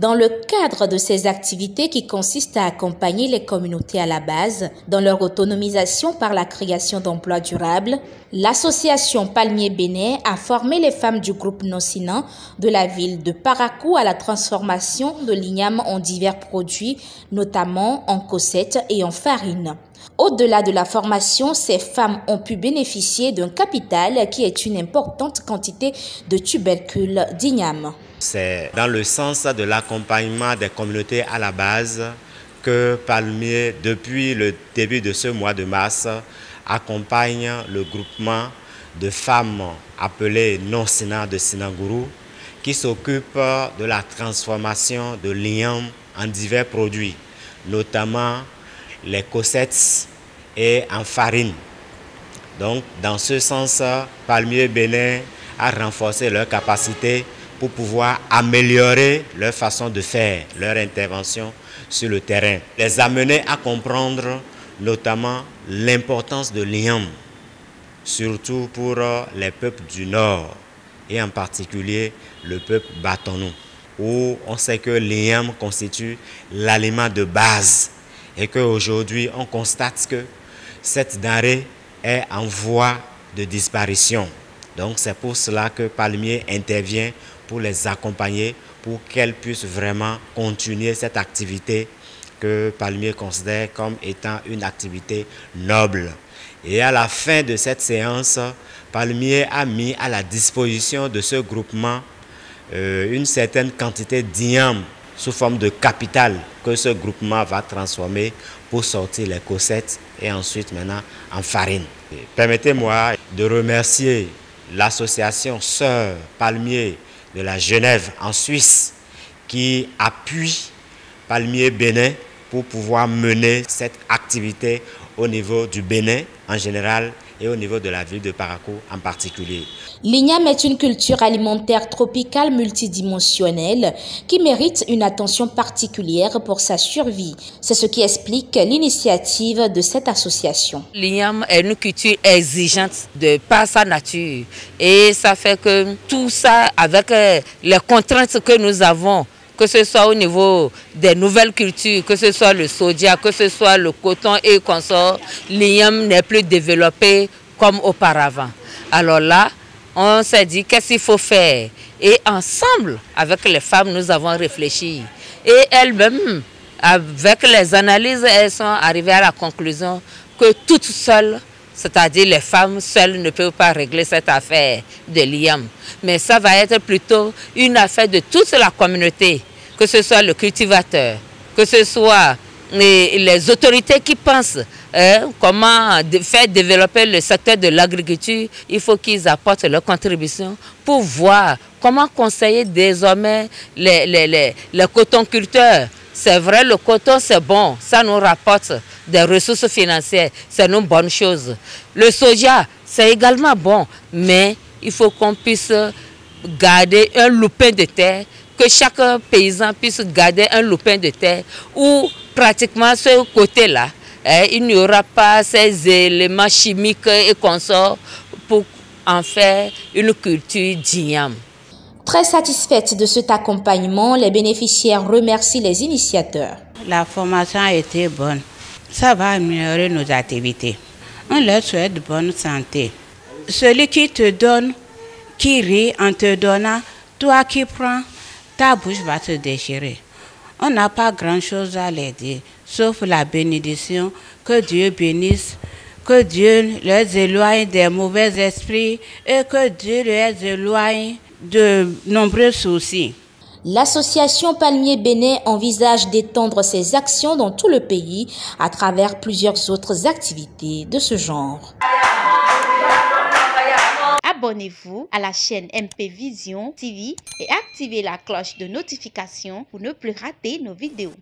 Dans le cadre de ces activités qui consistent à accompagner les communautés à la base dans leur autonomisation par la création d'emplois durables, l'association Palmier Bénin a formé les femmes du groupe Nocina de la ville de Parakou à la transformation de l'igname en divers produits, notamment en cossettes et en farine. Au-delà de la formation, ces femmes ont pu bénéficier d'un capital qui est une importante quantité de tubercules d'igname. C'est dans le sens de l'accompagnement des communautés à la base que Palmier, depuis le début de ce mois de mars, accompagne le groupement de femmes appelées Nocina de Sinangourou qui s'occupe de la transformation de l'igname en divers produits, notamment les cossettes et en farine. Donc, dans ce sens, Palmier Bénin a renforcé leur capacité pour pouvoir améliorer leur façon de faire, leur intervention sur le terrain. Les amener à comprendre notamment l'importance de l'igname, surtout pour les peuples du Nord et en particulier le peuple Batonou, où on sait que l'igname constitue l'aliment de base et qu'aujourd'hui on constate que cette denrée est en voie de disparition. Donc c'est pour cela que Palmier intervient pour les accompagner, pour qu'elles puissent vraiment continuer cette activité que Palmier considère comme étant une activité noble. Et à la fin de cette séance, Palmier a mis à la disposition de ce groupement une certaine quantité d'igname sous forme de capital que ce groupement va transformer pour sortir les cossettes et ensuite maintenant en farine. Permettez-moi de remercier l'association Sœurs Palmier de la Genève en Suisse qui appuie Palmier Bénin pour pouvoir mener cette activité au niveau du Bénin en général et au niveau de la ville de Parakou en particulier. L'igname est une culture alimentaire tropicale multidimensionnelle qui mérite une attention particulière pour sa survie. C'est ce qui explique l'initiative de cette association. L'igname est une culture exigeante de par sa nature et ça fait que tout ça avec les contraintes que nous avons, que ce soit au niveau des nouvelles cultures, que ce soit le soja, que ce soit le coton et consorts, l'igname n'est plus développé comme auparavant. Alors là, on s'est dit qu'est-ce qu'il faut faire. Et ensemble, avec les femmes, nous avons réfléchi. Et elles-mêmes, avec les analyses, elles sont arrivées à la conclusion que toutes seules, c'est-à-dire les femmes seules ne peuvent pas régler cette affaire de l'igname. Mais ça va être plutôt une affaire de toute la communauté, que ce soit le cultivateur, que ce soit les autorités qui pensent comment faire développer le secteur de l'agriculture. Il faut qu'ils apportent leur contribution pour voir comment conseiller désormais les cotonculteurs. C'est vrai, le coton c'est bon, ça nous rapporte des ressources financières, c'est une bonne chose. Le soja, c'est également bon, mais il faut qu'on puisse garder un lopin de terre, que chaque paysan puisse garder un lopin de terre où pratiquement ce côté-là, il n'y aura pas ces éléments chimiques et consorts pour en faire une culture d'igname. Très satisfaite de cet accompagnement, les bénéficiaires remercient les initiateurs. La formation a été bonne. Ça va améliorer nos activités. On leur souhaite bonne santé. Celui qui te donne, qui rit en te donnant, toi qui prends, ta bouche va se déchirer. On n'a pas grand-chose à leur dire, sauf la bénédiction, que Dieu bénisse, que Dieu les éloigne des mauvais esprits et que Dieu les éloigne de nombreux soucis. L'association Palmier Bénin envisage d'étendre ses actions dans tout le pays à travers plusieurs autres activités de ce genre. Abonnez-vous à la chaîne MP Vision TV et activez la cloche de notification pour ne plus rater nos vidéos.